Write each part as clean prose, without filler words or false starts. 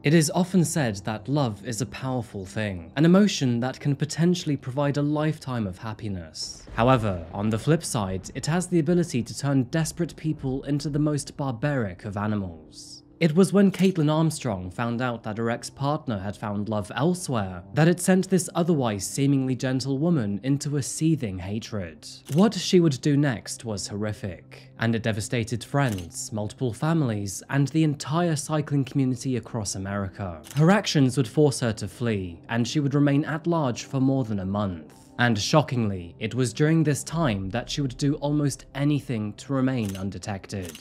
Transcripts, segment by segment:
It is often said that love is a powerful thing, an emotion that can potentially provide a lifetime of happiness. However, on the flip side, it has the ability to turn desperate people into the most barbaric of animals. It was when Kaitlin Armstrong found out that her ex-partner had found love elsewhere that it sent this otherwise seemingly gentle woman into a seething hatred. What she would do next was horrific, and it devastated friends, multiple families, and the entire cycling community across America. Her actions would force her to flee, and she would remain at large for more than a month. And shockingly, it was during this time that she would do almost anything to remain undetected.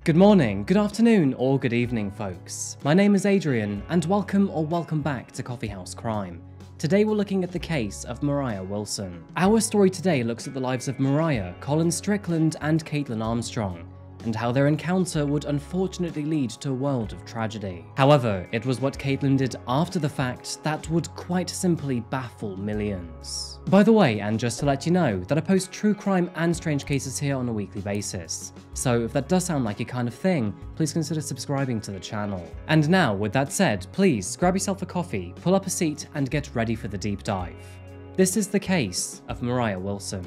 Good morning, good afternoon, or good evening, folks. My name is Adrian, and welcome back to Coffeehouse Crime. Today we're looking at the case of Moriah Wilson. Our story today looks at the lives of Moriah, Colin Strickland, and Kaitlin Armstrong, and how their encounter would unfortunately lead to a world of tragedy. However, it was what Kaitlin did after the fact that would quite simply baffle millions. By the way, and just to let you know, that I post true crime and strange cases here on a weekly basis. So if that does sound like your kind of thing, please consider subscribing to the channel. And now, with that said, please grab yourself a coffee, pull up a seat, and get ready for the deep dive. This is the case of Moriah Wilson.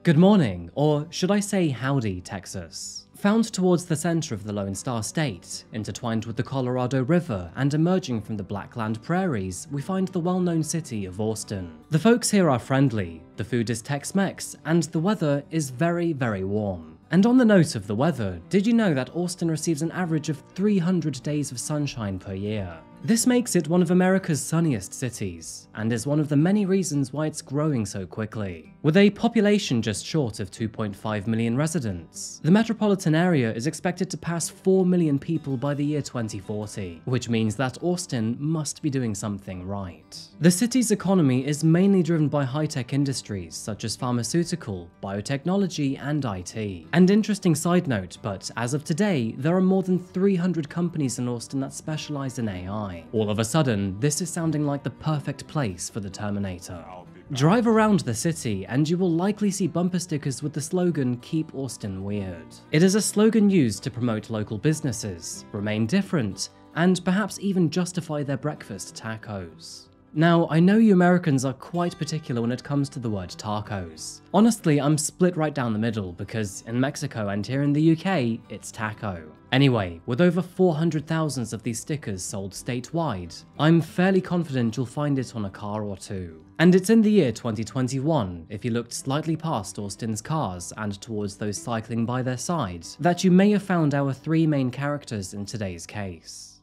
Good morning, or should I say howdy, Texas. Found towards the center of the Lone Star State, intertwined with the Colorado River and emerging from the Blackland prairies, we find the well-known city of Austin. The folks here are friendly, the food is Tex-Mex, and the weather is very, very warm. And on the note of the weather, did you know that Austin receives an average of 300 days of sunshine per year? This makes it one of America's sunniest cities, and is one of the many reasons why it's growing so quickly. With a population just short of 2.5 million residents, the metropolitan area is expected to pass 4 million people by the year 2040, which means that Austin must be doing something right. The city's economy is mainly driven by high-tech industries such as pharmaceutical, biotechnology, and IT. And interesting side note, but as of today, there are more than 300 companies in Austin that specialize in AI. All of a sudden, this is sounding like the perfect place for the Terminator. Drive around the city and you will likely see bumper stickers with the slogan "Keep Austin Weird." It is a slogan used to promote local businesses, remain different, and perhaps even justify their breakfast tacos. Now, I know you Americans are quite particular when it comes to the word tacos. Honestly, I'm split right down the middle because in Mexico and here in the UK, it's taco. Anyway, with over 400,000 of these stickers sold statewide, I'm fairly confident you'll find it on a car or two. And it's in the year 2021, if you looked slightly past Austin's cars and towards those cycling by their sides, that you may have found our three main characters in today's case.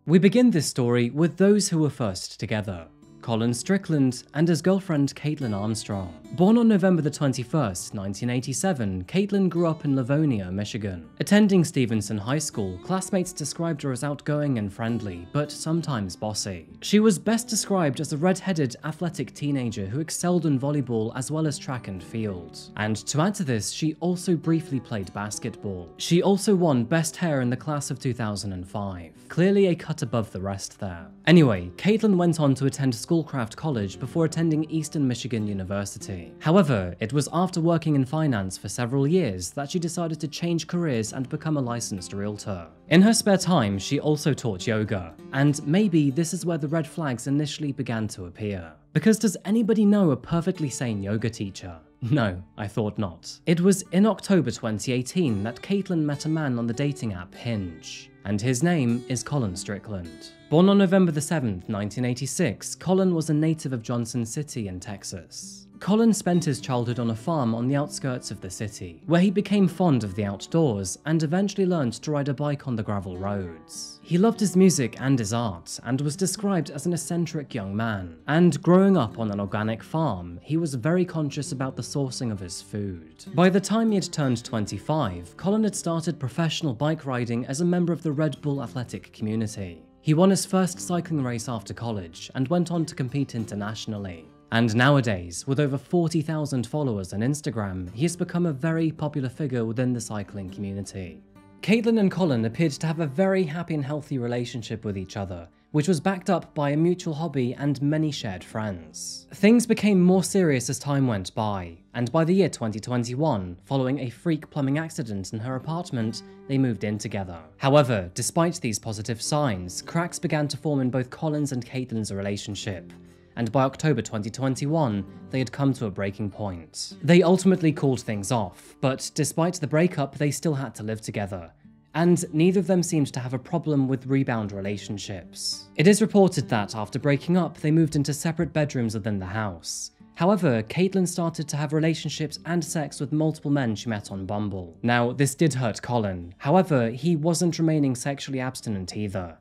We begin this story with those who were first together, Colin Strickland and his girlfriend Kaitlin Armstrong. Born on November the 21st, 1987, Kaitlin grew up in Livonia, Michigan. Attending Stevenson High School, classmates described her as outgoing and friendly, but sometimes bossy. She was best described as a red-headed, athletic teenager who excelled in volleyball as well as track and field. And to add to this, she also briefly played basketball. She also won Best Hair in the class of 2005. Clearly a cut above the rest there. Anyway, Kaitlin went on to attend Schoolcraft College before attending Eastern Michigan University. However, it was after working in finance for several years that she decided to change careers and become a licensed realtor. In her spare time, she also taught yoga, and maybe this is where the red flags initially began to appear. Because does anybody know a perfectly sane yoga teacher? No, I thought not. It was in October 2018 that Kaitlin met a man on the dating app Hinge, and his name is Colin Strickland. Born on November the 7th, 1986, Colin was a native of Johnson City in Texas. Colin spent his childhood on a farm on the outskirts of the city, where he became fond of the outdoors and eventually learned to ride a bike on the gravel roads. He loved his music and his art, and was described as an eccentric young man. And growing up on an organic farm, he was very conscious about the sourcing of his food. By the time he had turned 25, Colin had started professional bike riding as a member of the Red Bull athletic community. He won his first cycling race after college and went on to compete internationally. And nowadays, with over 40,000 followers on Instagram, he has become a very popular figure within the cycling community. Kaitlin and Colin appeared to have a very happy and healthy relationship with each other, which was backed up by a mutual hobby and many shared friends. Things became more serious as time went by, and by the year 2021, following a freak plumbing accident in her apartment, they moved in together. However, despite these positive signs, cracks began to form in both Colin's and Kaitlin's relationship, and by October 2021, they had come to a breaking point. They ultimately called things off, but despite the breakup, they still had to live together, and neither of them seemed to have a problem with rebound relationships. It is reported that after breaking up, they moved into separate bedrooms within the house. However, Kaitlin started to have relationships and sex with multiple men she met on Bumble. Now, this did hurt Colin. However, he wasn't remaining sexually abstinent either.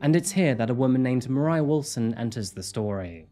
And it's here that a woman named Moriah Wilson enters the story.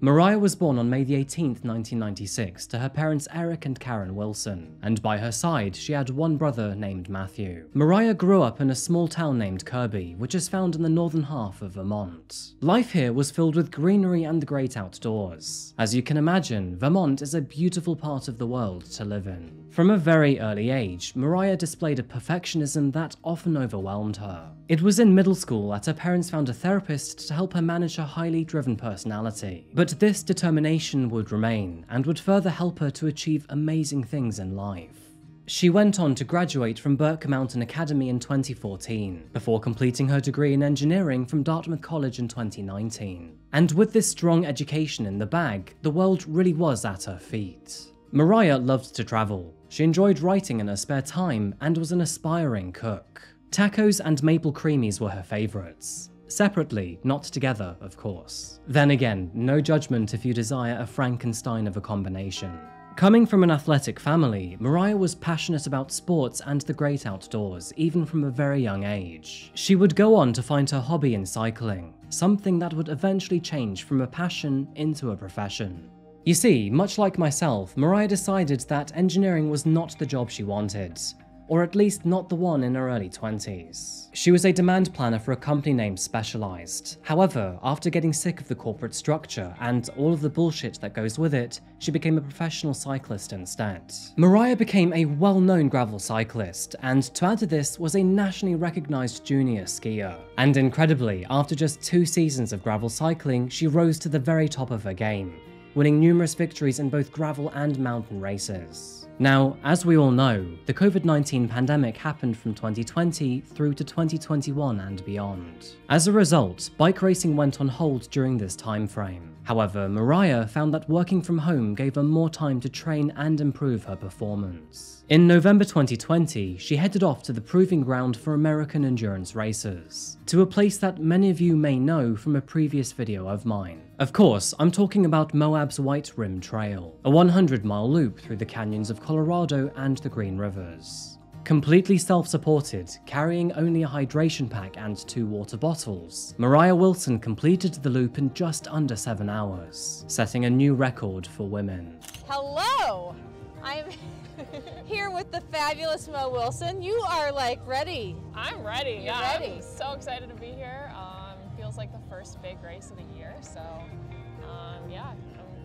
Moriah was born on May 18, 1996, to her parents Eric and Karen Wilson, and by her side, she had one brother named Matthew. Moriah grew up in a small town named Kirby, which is found in the northern half of Vermont. Life here was filled with greenery and the great outdoors. As you can imagine, Vermont is a beautiful part of the world to live in. From a very early age, Moriah displayed a perfectionism that often overwhelmed her. It was in middle school that her parents found a therapist to help her manage her highly driven personality. But this determination would remain, and would further help her to achieve amazing things in life. She went on to graduate from Burke Mountain Academy in 2014, before completing her degree in engineering from Dartmouth College in 2019. And with this strong education in the bag, the world really was at her feet. Moriah loved to travel. She enjoyed writing in her spare time, and was an aspiring cook. Tacos and maple creamies were her favourites. Separately, not together, of course. Then again, no judgment if you desire a Frankenstein of a combination. Coming from an athletic family, Moriah was passionate about sports and the great outdoors, even from a very young age. She would go on to find her hobby in cycling, something that would eventually change from a passion into a profession. You see, much like myself, Moriah decided that engineering was not the job she wanted, or at least not the one in her early 20s. She was a demand planner for a company named Specialized. However, after getting sick of the corporate structure and all of the bullshit that goes with it, she became a professional cyclist instead. Moriah became a well-known gravel cyclist, and to add to this, was a nationally recognized junior skier. And incredibly, after just 2 seasons of gravel cycling, she rose to the very top of her game, winning numerous victories in both gravel and mountain races. Now, as we all know, the COVID-19 pandemic happened from 2020 through to 2021 and beyond. As a result, bike racing went on hold during this time frame. However, Moriah found that working from home gave her more time to train and improve her performance. In November 2020, she headed off to the proving ground for American endurance racers, to a place that many of you may know from a previous video of mine. Of course, I'm talking about Moab's White Rim Trail, a 100-mile loop through the canyons of Colorado and the Green Rivers. Completely self-supported, carrying only a hydration pack and 2 water bottles, Moriah Wilson completed the loop in just under 7 hours, setting a new record for women. Hello! I'm here with the fabulous Mo Wilson. You are like ready. I'm ready. You're ready. I'm so excited to be here. Feels like the first big race of the year, so yeah,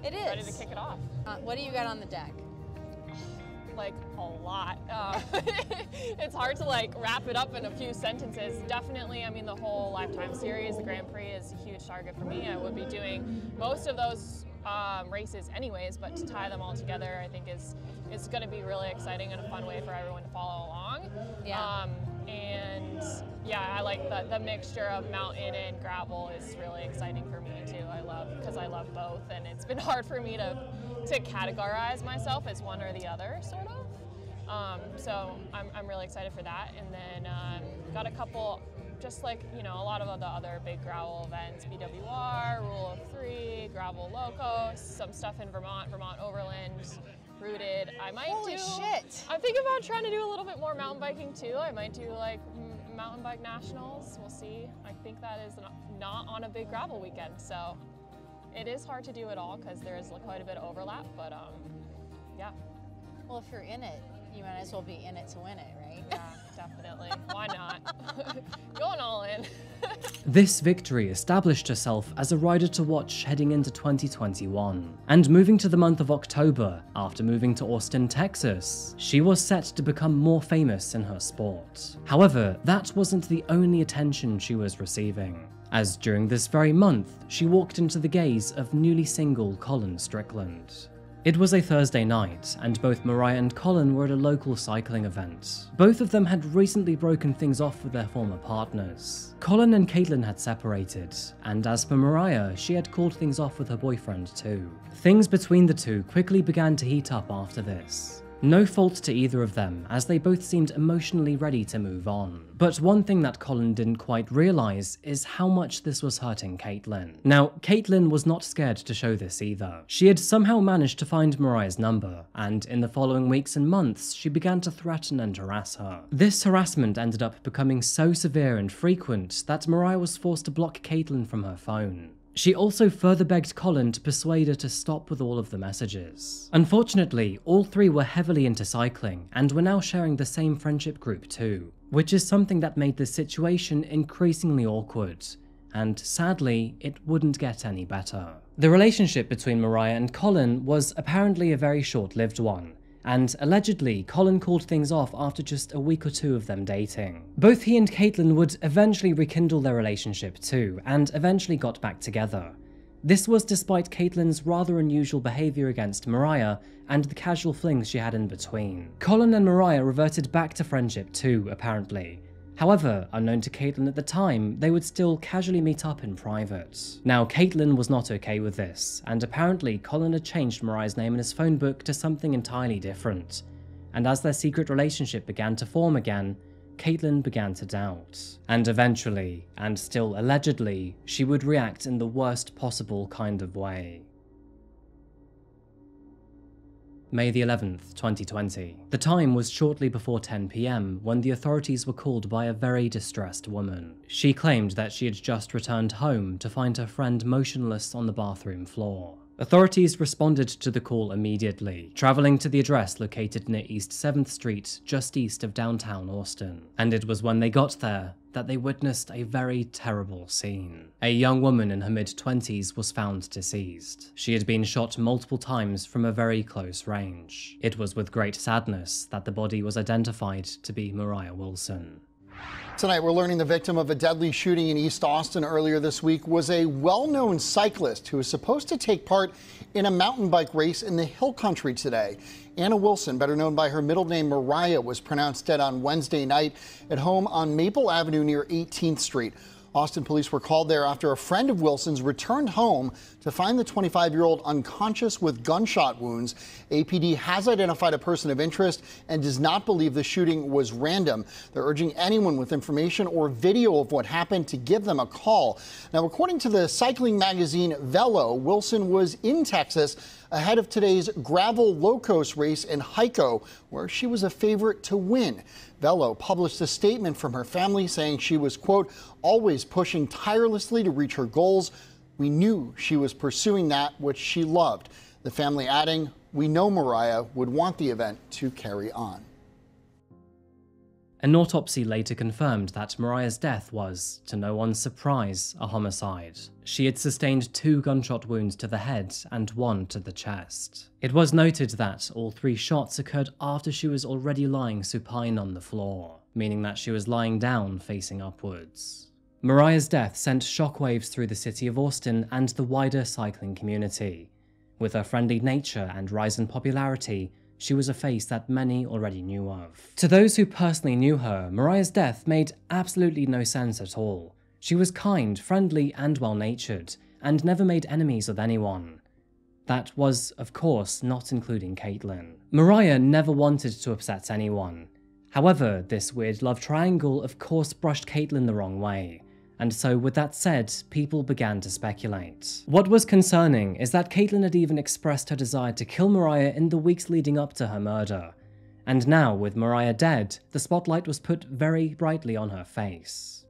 I'm ready to kick it off. What do you got on the deck? Like a lot. It's hard to like wrap it up in a few sentences. Definitely, I mean, the whole Lifetime Series, the Grand Prix is a huge target for me. I would be doing most of those races anyways, but to tie them all together, I think is going to be really exciting and a fun way for everyone to follow along. Yeah. And yeah, I like the mixture of mountain and gravel is really exciting for me too. Because I love both, and it's been hard for me to categorize myself as one or the other, sort of. So I'm really excited for that. And then got a couple, just like, you know, a lot of the other big gravel events, BWR, Rule of 3, Gravel Locos, some stuff in Vermont, Vermont Overland, Rooted. I might Holy shit! I'm thinking about trying to do a little bit more mountain biking too. I might do like mountain bike nationals. We'll see. I think that is not on a big gravel weekend, so it is hard to do it all because there is quite a bit of overlap. But yeah. Well, if you're in it, you might as well be in it to win it, right? Yeah. definitely. Why not? Going all in. This victory established herself as a rider to watch heading into 2021. And moving to the month of October, after moving to Austin, Texas, she was set to become more famous in her sport. However, that wasn't the only attention she was receiving, as during this very month, she walked into the gaze of newly single Colin Strickland. It was a Thursday night, and both Moriah and Colin were at a local cycling event. Both of them had recently broken things off with their former partners. Colin and Kaitlin had separated, and as for Moriah, she had called things off with her boyfriend too. Things between the two quickly began to heat up after this. No fault to either of them, as they both seemed emotionally ready to move on. But one thing that Colin didn't quite realise is how much this was hurting Kaitlin. Now, Kaitlin was not scared to show this either. She had somehow managed to find Moriah's number, and in the following weeks and months, she began to threaten and harass her. This harassment ended up becoming so severe and frequent that Moriah was forced to block Kaitlin from her phone. She also further begged Colin to persuade her to stop with all of the messages. Unfortunately, all three were heavily into cycling and were now sharing the same friendship group too, which is something that made the situation increasingly awkward, and sadly, it wouldn't get any better. The relationship between Moriah and Colin was apparently a very short-lived one, and allegedly, Colin called things off after just a week or two of them dating. Both he and Kaitlin would eventually rekindle their relationship too, and eventually got back together. This was despite Caitlin's rather unusual behaviour against Moriah and the casual flings she had in between. Colin and Moriah reverted back to friendship too, apparently. However, unknown to Kaitlin at the time, they would still casually meet up in private. Now, Kaitlin was not okay with this, and apparently Colin had changed Moriah's name in his phone book to something entirely different. And as their secret relationship began to form again, Kaitlin began to doubt. And eventually, and still allegedly, she would react in the worst possible kind of way. May the 11th, 2020. The time was shortly before 10 PM when the authorities were called by a very distressed woman. She claimed that she had just returned home to find her friend motionless on the bathroom floor. Authorities responded to the call immediately, traveling to the address located near East 7th Street, just east of downtown Austin. And it was when they got there that they witnessed a very terrible scene. A young woman in her mid-20s was found deceased. She had been shot multiple times from a very close range. It was with great sadness that the body was identified to be Moriah Wilson. Tonight, we're learning the victim of a deadly shooting in East Austin earlier this week was a well-known cyclist who was supposed to take part in a mountain bike race in the hill country today. Anna Wilson, better known by her middle name Moriah, was pronounced dead on Wednesday night at home on Maple Avenue near 18th Street. Austin police were called there after a friend of Wilson's returned home to find the 25-year-old unconscious with gunshot wounds. APD has identified a person of interest and does not believe the shooting was random. They're urging anyone with information or video of what happened to give them a call. Now, according to the cycling magazine Velo, Wilson was in Texas ahead of today's gravel low-coast race in Hico, where she was a favorite to win. Velo published a statement from her family saying she was, quote, always pushing tirelessly to reach her goals. We knew she was pursuing that which she loved. The family adding, we know Moriah would want the event to carry on. An autopsy later confirmed that Moriah's death was, to no one's surprise, a homicide. She had sustained 2 gunshot wounds to the head and 1 to the chest. It was noted that all 3 shots occurred after she was already lying supine on the floor, meaning that she was lying down facing upwards. Moriah's death sent shockwaves through the city of Austin and the wider cycling community. With her friendly nature and rise in popularity, she was a face that many already knew of. To those who personally knew her, Moriah's death made absolutely no sense at all. She was kind, friendly, and well-natured, and never made enemies with anyone. That was, of course, not including Kaitlin. Moriah never wanted to upset anyone. However, this weird love triangle of course brushed Kaitlin the wrong way. And so with that said, people began to speculate. What was concerning is that Kaitlin had even expressed her desire to kill Moriah in the weeks leading up to her murder. And now, with Moriah dead, the spotlight was put very brightly on her face.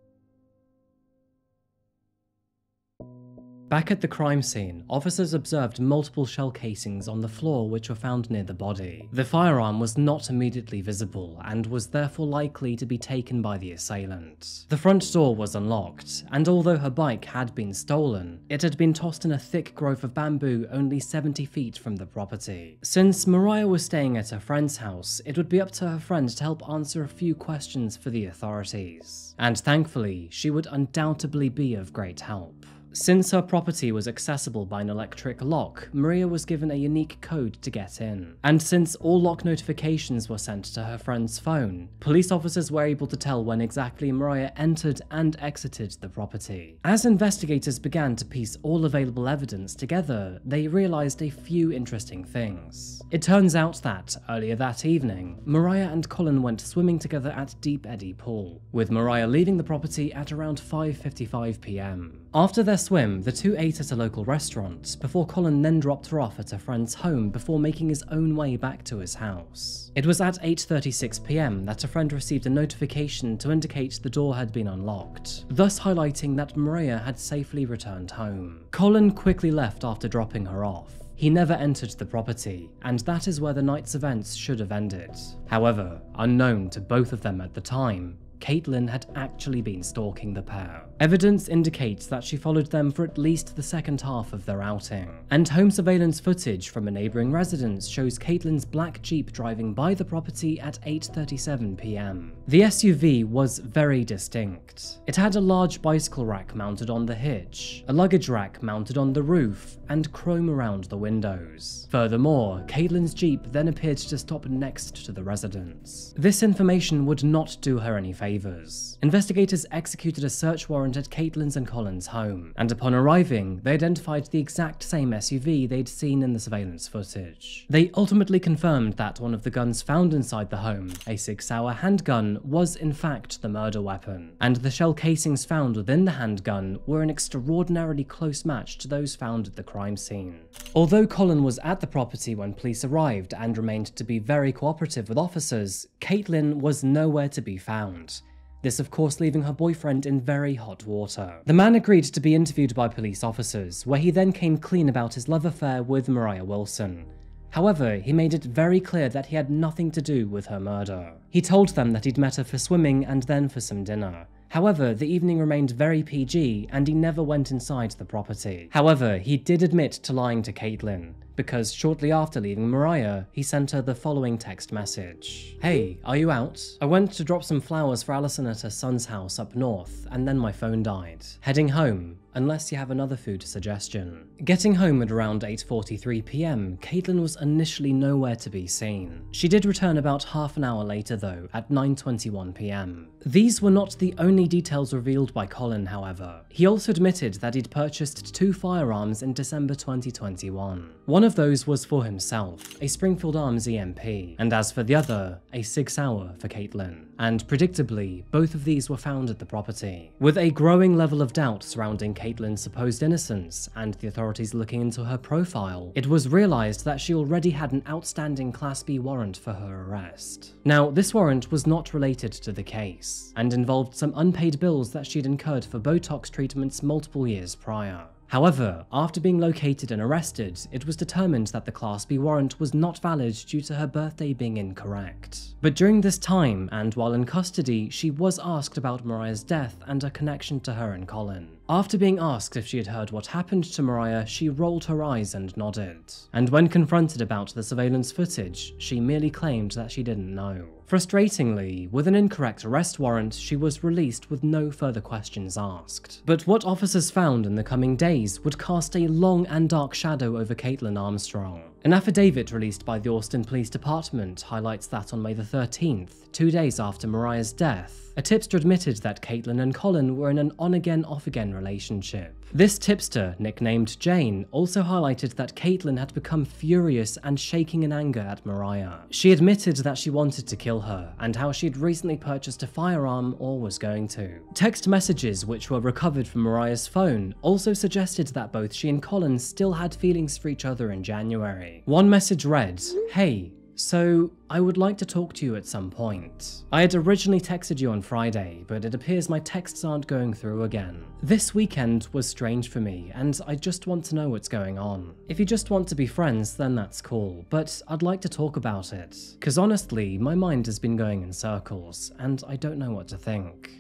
Back at the crime scene, officers observed multiple shell casings on the floor which were found near the body. The firearm was not immediately visible and was therefore likely to be taken by the assailant. The front door was unlocked, and although her bike had been stolen, it had been tossed in a thick growth of bamboo only 70 feet from the property. Since Moriah was staying at her friend's house, it would be up to her friend to help answer a few questions for the authorities. And thankfully, she would undoubtedly be of great help. Since her property was accessible by an electric lock, Maria was given a unique code to get in. And since all lock notifications were sent to her friend's phone, police officers were able to tell when exactly Maria entered and exited the property. As investigators began to piece all available evidence together, they realized a few interesting things. It turns out that, earlier that evening, Moriah and Colin went swimming together at Deep Eddy Pool, with Moriah leaving the property at around 5:55 p.m. After their swim, the two ate at a local restaurant, before Colin then dropped her off at a friend's home before making his own way back to his house. It was at 8:36 p.m. that a friend received a notification to indicate the door had been unlocked, thus highlighting that Moriah had safely returned home. Colin quickly left after dropping her off. He never entered the property, and that is where the night's events should have ended. However, unknown to both of them at the time, Kaitlin had actually been stalking the pair. Evidence indicates that she followed them for at least the second half of their outing, and home surveillance footage from a neighbouring residence shows Kaitlin's black Jeep driving by the property at 8:37 p.m. The SUV was very distinct. It had a large bicycle rack mounted on the hitch, a luggage rack mounted on the roof, and chrome around the windows. Furthermore, Kaitlin's Jeep then appeared to stop next to the residence. This information would not do her any favors. Investigators executed a search warrant at Kaitlin's and Colin's home, and upon arriving, they identified the exact same SUV they'd seen in the surveillance footage. They ultimately confirmed that one of the guns found inside the home, a 6-hour handgun, was in fact the murder weapon, and the shell casings found within the handgun were an extraordinarily close match to those found at the crime scene. Although Colin was at the property when police arrived and remained to be very cooperative with officers, Kaitlin was nowhere to be found. This of course leaving her boyfriend in very hot water. The man agreed to be interviewed by police officers, where he then came clean about his love affair with Moriah Wilson. However, he made it very clear that he had nothing to do with her murder. He told them that he'd met her for swimming and then for some dinner. However, the evening remained very PG and he never went inside the property. However, he did admit to lying to Kaitlin, because shortly after leaving Moriah, he sent her the following text message. "Hey, are you out? I went to drop some flowers for Allison at her son's house up north, and then my phone died. Heading home, unless you have another food suggestion." Getting home at around 8:43 p.m, Kaitlin was initially nowhere to be seen. She did return about half an hour later though, at 9:21 p.m. These were not the only details revealed by Colin, however. He also admitted that he'd purchased 2 firearms in December 2021. One of those was for himself, a Springfield Arms EMP, and as for the other, a 6-hour for Kaitlin. And predictably, both of these were found at the property. With a growing level of doubt surrounding Kaitlin's supposed innocence and the authorities looking into her profile, it was realized that she already had an outstanding Class B warrant for her arrest. Now, this warrant was not related to the case, and involved some unpaid bills that she'd incurred for Botox treatments multiple years prior. However, after being located and arrested, it was determined that the Class B warrant was not valid due to her birthday being incorrect. But during this time, and while in custody, she was asked about Moriah's death and her connection to her and Colin. After being asked if she had heard what happened to Moriah, she rolled her eyes and nodded. And when confronted about the surveillance footage, she merely claimed that she didn't know. Frustratingly, with an incorrect arrest warrant, she was released with no further questions asked. But what officers found in the coming days would cast a long and dark shadow over Kaitlin Armstrong. An affidavit released by the Austin Police Department highlights that on May the 13th, 2 days after Moriah's death, a tipster admitted that Kaitlin and Colin were in an on-again, off-again relationship. This tipster, nicknamed Jane, also highlighted that Kaitlin had become furious and shaking in anger at Moriah. She admitted that she wanted to kill her, and how she had recently purchased a firearm or was going to. Text messages which were recovered from Moriah's phone also suggested that both she and Colin still had feelings for each other in January. One message read, "Hey, So, I would like to talk to you at some point. I had originally texted you on Friday, but it appears my texts aren't going through again. This weekend was strange for me, and I just want to know what's going on. If you just want to be friends, then that's cool, but I'd like to talk about it. Cause honestly, my mind has been going in circles, and I don't know what to think.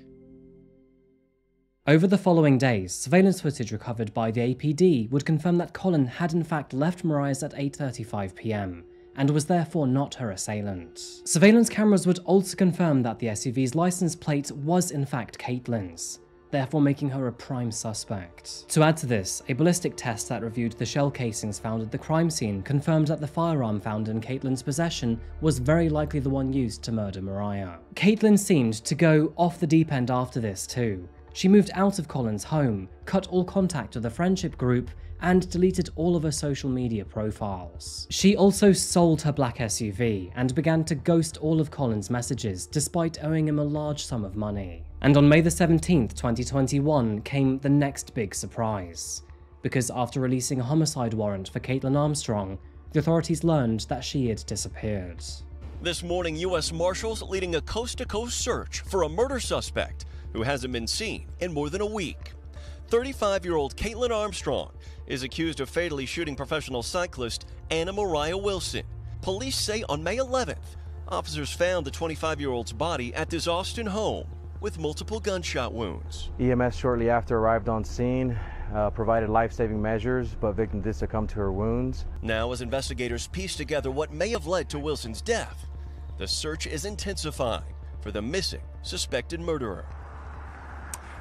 Over the following days, surveillance footage recovered by the APD would confirm that Colin had in fact left Moriah's at 8:35 p.m. and was therefore not her assailant. Surveillance cameras would also confirm that the SUV's license plate was in fact Kaitlin's, therefore making her a prime suspect. To add to this, a ballistic test that reviewed the shell casings found at the crime scene confirmed that the firearm found in Kaitlin's possession was very likely the one used to murder Moriah. Kaitlin seemed to go off the deep end after this too. She moved out of Colin's home, cut all contact with the friendship group, and deleted all of her social media profiles. She also sold her black SUV and began to ghost all of Colin's messages despite owing him a large sum of money. And on May the 17th, 2021 came the next big surprise. Because after releasing a homicide warrant for Kaitlin Armstrong, the authorities learned that she had disappeared. This morning, U.S. Marshals leading a coast-to-coast search for a murder suspect who hasn't been seen in more than a week. 35-year-old Kaitlin Armstrong is accused of fatally shooting professional cyclist Moriah Wilson. Police say on May 11th, officers found the 25-year-old's body at this Austin home with multiple gunshot wounds. EMS shortly after arrived on scene, provided life-saving measures, but victim did succumb to her wounds. Now, as investigators piece together what may have led to Wilson's death, the search is intensifying for the missing suspected murderer.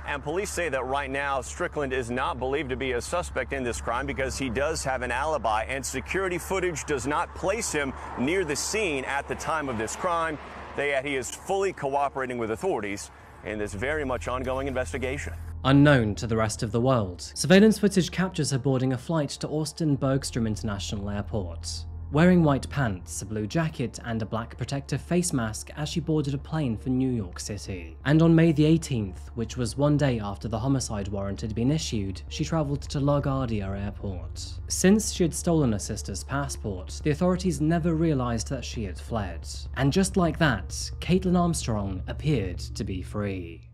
And police say that right now, Strickland is not believed to be a suspect in this crime because he does have an alibi, and security footage does not place him near the scene at the time of this crime. They add he is fully cooperating with authorities in this very much ongoing investigation. Unknown to the rest of the world, surveillance footage captures her boarding a flight to Austin Bergstrom International Airport. Wearing white pants, a blue jacket, and a black protective face mask as she boarded a plane for New York City. And on May the 18th, which was one day after the homicide warrant had been issued, she travelled to LaGuardia Airport. Since she had stolen her sister's passport, the authorities never realised that she had fled. And just like that, Kaitlin Armstrong appeared to be free.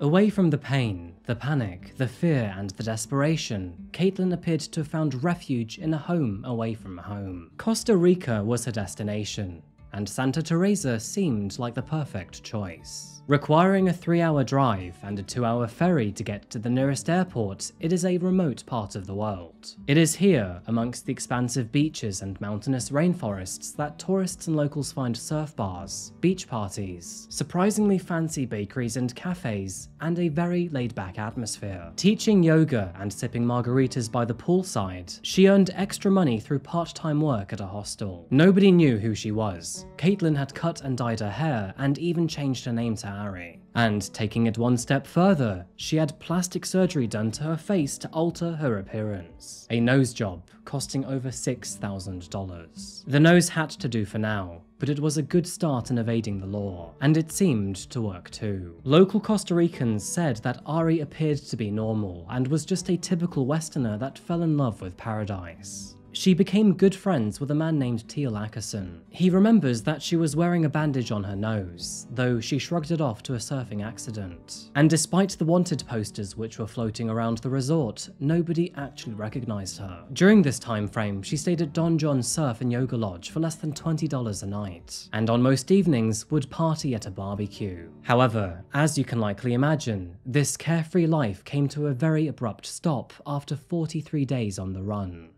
Away from the pain, the panic, the fear, and the desperation, Kaitlin appeared to have found refuge in a home away from home. Costa Rica was her destination, and Santa Teresa seemed like the perfect choice. Requiring a 3-hour drive and a 2-hour ferry to get to the nearest airport, it is a remote part of the world. It is here, amongst the expansive beaches and mountainous rainforests, that tourists and locals find surf bars, beach parties, surprisingly fancy bakeries and cafes, and a very laid-back atmosphere. Teaching yoga and sipping margaritas by the poolside, she earned extra money through part-time work at a hostel. Nobody knew who she was. Kaitlin had cut and dyed her hair, and even changed her name to Ari. And taking it one step further, she had plastic surgery done to her face to alter her appearance. A nose job costing over $6,000. The nose had to do for now, but it was a good start in evading the law, and it seemed to work too. Local Costa Ricans said that Ari appeared to be normal and was just a typical Westerner that fell in love with paradise. She became good friends with a man named Teal Ackerson. He remembers that she was wearing a bandage on her nose, though she shrugged it off to a surfing accident. And despite the wanted posters which were floating around the resort, nobody actually recognized her. During this time frame, she stayed at Don John's Surf and Yoga Lodge for less than $20 a night, and on most evenings would party at a barbecue. However, as you can likely imagine, this carefree life came to a very abrupt stop after 43 days on the run.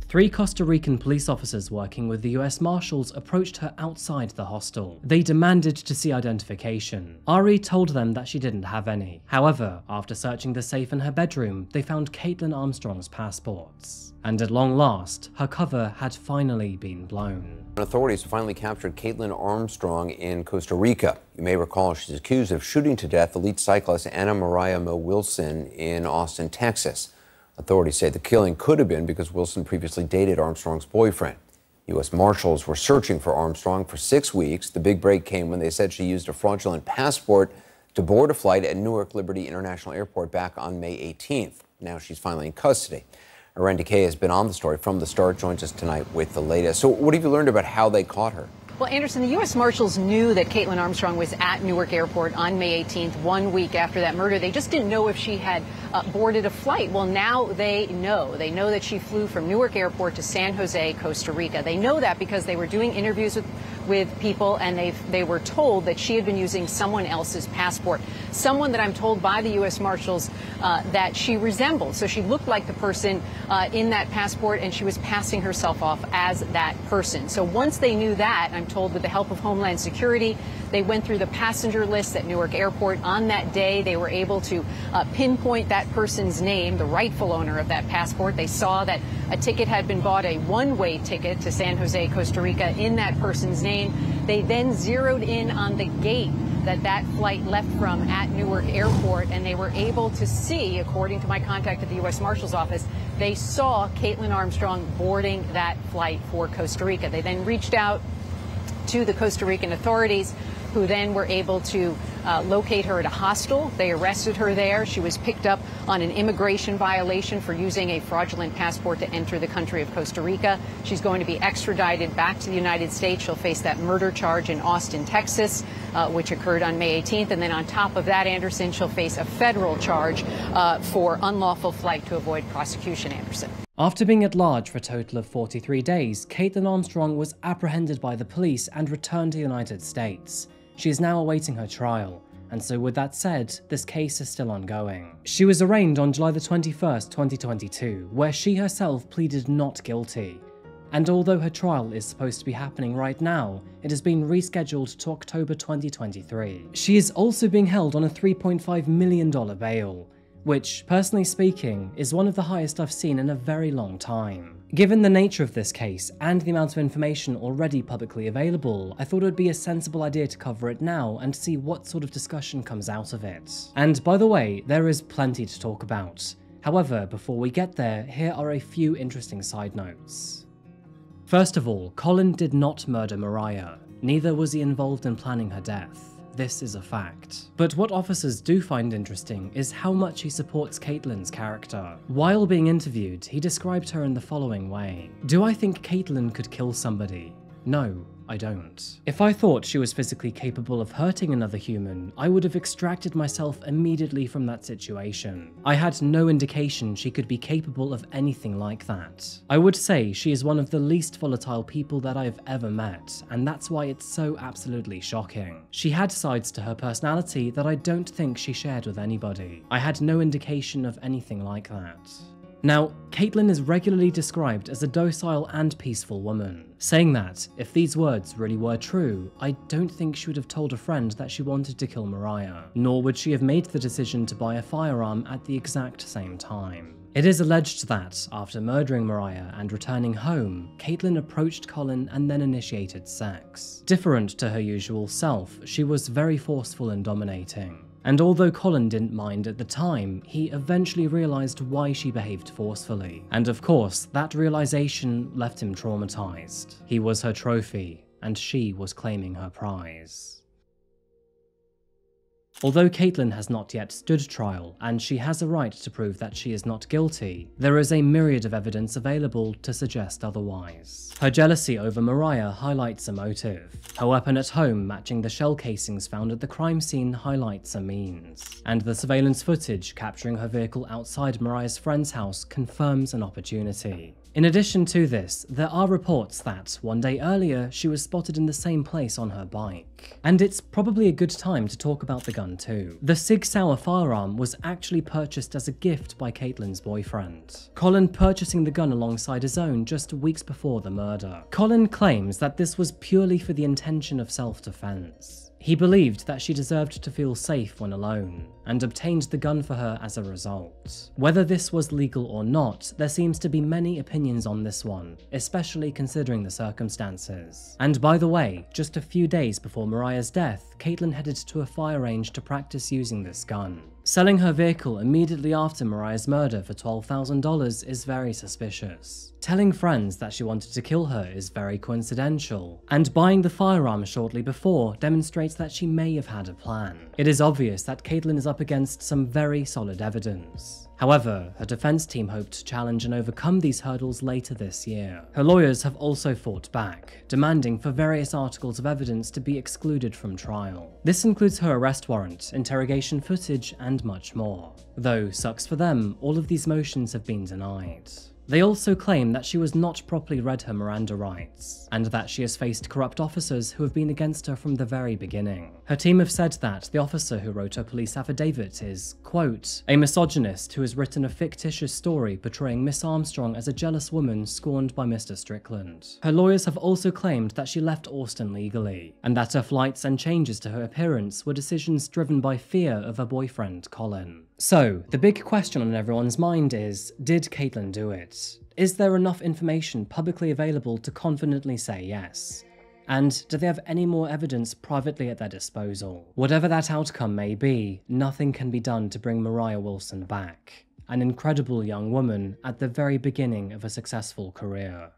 3 Costa Rican police officers working with the US Marshals approached her outside the hostel. They demanded to see identification. Ari told them that she didn't have any. However, after searching the safe in her bedroom, they found Kaitlin Armstrong's passports. And at long last, her cover had finally been blown. Authorities finally captured Kaitlin Armstrong in Costa Rica. You may recall she's accused of shooting to death elite cyclist Moriah Wilson in Austin, Texas. Authorities say the killing could have been because Wilson previously dated Armstrong's boyfriend. U.S. Marshals were searching for Armstrong for 6 weeks. The big break came when they said she used a fraudulent passport to board a flight at Newark Liberty International Airport back on May 18th. Now she's finally in custody. Aren Decay has been on the story from the start, joins us tonight with the latest. So what have you learned about how they caught her? Well, Anderson, the U.S. Marshals knew that Kaitlin Armstrong was at Newark Airport on May 18th, 1 week after that murder. They just didn't know if she had boarded a flight. Well, now they know. They know that she flew from Newark Airport to San Jose, Costa Rica. They know that because they were doing interviews with people, and they were told that she had been using someone else's passport, someone that I'm told by the U.S. Marshals that she resembled. So she looked like the person in that passport, and she was passing herself off as that person. So once they knew that, I'm told with the help of Homeland Security, they went through the passenger list at Newark Airport. On that day, they were able to pinpoint that person's name, the rightful owner of that passport. They saw that a ticket had been bought, a one-way ticket to San Jose, Costa Rica, in that person's name. They then zeroed in on the gate that flight left from at Newark Airport, and they were able to see, according to my contact at the U.S. Marshal's office, they saw Kaitlin Armstrong boarding that flight for Costa Rica. They then reached out to the Costa Rican authorities, who then were able to locate her at a hostel. They arrested her there. She was picked up on an immigration violation for using a fraudulent passport to enter the country of Costa Rica. She's going to be extradited back to the United States. She'll face that murder charge in Austin, Texas, which occurred on May 18th. And then on top of that, Anderson, she'll face a federal charge for unlawful flight to avoid prosecution, Anderson. After being at large for a total of 43 days, Kaitlin Armstrong was apprehended by the police and returned to the United States. She is now awaiting her trial, and so with that said, this case is still ongoing. She was arraigned on July the 21st, 2022, where she herself pleaded not guilty. And although her trial is supposed to be happening right now, it has been rescheduled to October 2023. She is also being held on a $3.5 million bail, which, personally speaking, is one of the highest I've seen in a very long time. Given the nature of this case and the amount of information already publicly available, I thought it would be a sensible idea to cover it now and see what sort of discussion comes out of it. And by the way, there is plenty to talk about. However, before we get there, here are a few interesting side notes. First of all, Colin did not murder Moriah. Neither was he involved in planning her death. This is a fact. But what officers do find interesting is how much he supports Kaitlin's character. While being interviewed, he described her in the following way. Do I think Kaitlin could kill somebody? No, I don't. If I thought she was physically capable of hurting another human, I would have extracted myself immediately from that situation. I had no indication she could be capable of anything like that. I would say she is one of the least volatile people that I've ever met, and that's why it's so absolutely shocking. She had sides to her personality that I don't think she shared with anybody. I had no indication of anything like that. Now, Kaitlin is regularly described as a docile and peaceful woman. Saying that, if these words really were true, I don't think she would have told a friend that she wanted to kill Moriah, nor would she have made the decision to buy a firearm at the exact same time. It is alleged that, after murdering Moriah and returning home, Kaitlin approached Colin and then initiated sex. Different to her usual self, she was very forceful and dominating. And although Colin didn't mind at the time, he eventually realized why she behaved forcefully. And of course, that realization left him traumatized. He was her trophy, and she was claiming her prize. Although Kaitlin has not yet stood trial, and she has a right to prove that she is not guilty, there is a myriad of evidence available to suggest otherwise. Her jealousy over Moriah highlights a motive. Her weapon at home matching the shell casings found at the crime scene highlights a means. And the surveillance footage capturing her vehicle outside Moriah's friend's house confirms an opportunity. In addition to this, there are reports that, one day earlier, she was spotted in the same place on her bike. And it's probably a good time to talk about the gun too. The Sig Sauer firearm was actually purchased as a gift by Kaitlin's boyfriend, Colin purchasing the gun alongside his own just weeks before the murder. Colin claims that this was purely for the intention of self-defense. He believed that she deserved to feel safe when alone, and obtained the gun for her as a result. Whether this was legal or not, there seems to be many opinions on this one, especially considering the circumstances. And by the way, just a few days before Moriah's death, Kaitlin headed to a fire range to practice using this gun. Selling her vehicle immediately after Moriah's murder for $12,000 is very suspicious. Telling friends that she wanted to kill her is very coincidental, and buying the firearm shortly before demonstrates that she may have had a plan. It is obvious that Kaitlin is up against some very solid evidence. However, her defense team hoped to challenge and overcome these hurdles later this year. Her lawyers have also fought back, demanding for various articles of evidence to be excluded from trial. This includes her arrest warrant, interrogation footage, and much more. Though, sucks for them, all of these motions have been denied. They also claim that she was not properly read her Miranda rights, and that she has faced corrupt officers who have been against her from the very beginning. Her team have said that the officer who wrote her police affidavit is, quote, a misogynist who has written a fictitious story portraying Miss Armstrong as a jealous woman scorned by Mr. Strickland. Her lawyers have also claimed that she left Austin legally, and that her flights and changes to her appearance were decisions driven by fear of her boyfriend, Colin. So, the big question on everyone's mind is, did Kaitlin do it? Is there enough information publicly available to confidently say yes? And do they have any more evidence privately at their disposal? Whatever that outcome may be, nothing can be done to bring Moriah Wilson back, an incredible young woman at the very beginning of a successful career.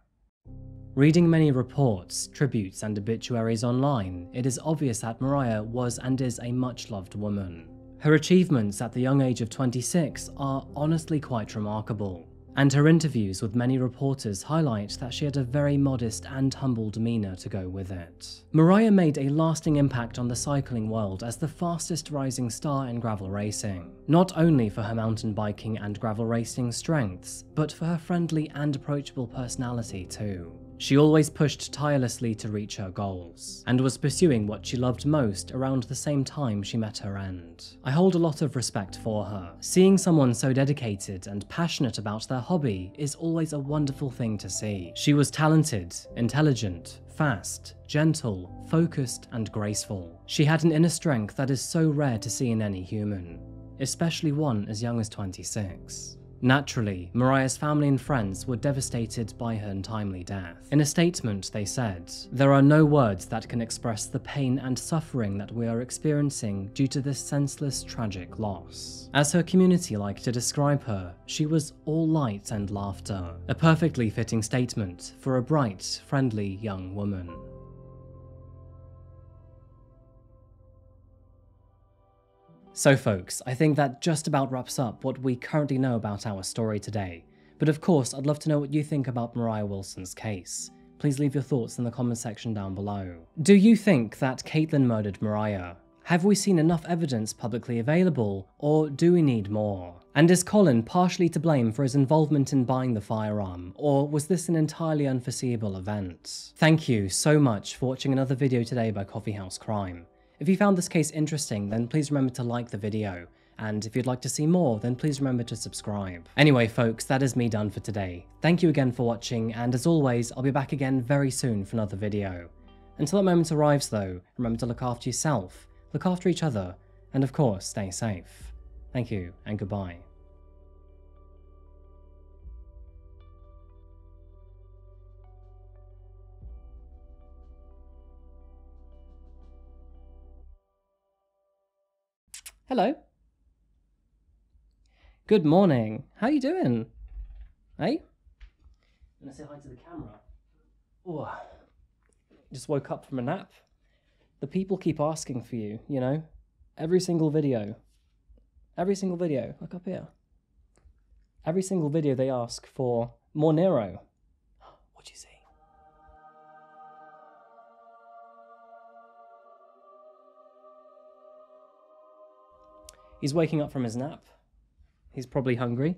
Reading many reports, tributes, and obituaries online, it is obvious that Moriah was and is a much-loved woman. Her achievements at the young age of 26 are honestly quite remarkable, and her interviews with many reporters highlight that she had a very modest and humble demeanour to go with it. Moriah made a lasting impact on the cycling world as the fastest rising star in gravel racing, not only for her mountain biking and gravel racing strengths, but for her friendly and approachable personality too. She always pushed tirelessly to reach her goals, and was pursuing what she loved most around the same time she met her end. I hold a lot of respect for her. Seeing someone so dedicated and passionate about their hobby is always a wonderful thing to see. She was talented, intelligent, fast, gentle, focused, and graceful. She had an inner strength that is so rare to see in any human, especially one as young as 26. Naturally, Moriah's family and friends were devastated by her untimely death. In a statement, they said, "There are no words that can express the pain and suffering that we are experiencing due to this senseless, tragic loss." As her community liked to describe her, she was all light and laughter, a perfectly fitting statement for a bright, friendly young woman. So folks, I think that just about wraps up what we currently know about our story today. But of course, I'd love to know what you think about Moriah Wilson's case. Please leave your thoughts in the comment section down below. Do you think that Kaitlin murdered Moriah? Have we seen enough evidence publicly available, or do we need more? And is Colin partially to blame for his involvement in buying the firearm, or was this an entirely unforeseeable event? Thank you so much for watching another video today by Coffeehouse Crime. If you found this case interesting, then please remember to like the video, and if you'd like to see more, then please remember to subscribe. Anyway folks, that is me done for today. Thank you again for watching, and as always, I'll be back again very soon for another video. Until that moment arrives though, remember to look after yourself, look after each other, and of course, stay safe. Thank you, and goodbye. Hello. Good morning. How you doing? Hey? Gonna say hi to the camera. Oh, just woke up from a nap. The people keep asking for you, you know? Every single video. Look up here. Every single video they ask for more Nero. What'd you see? He's waking up from his nap. He's probably hungry.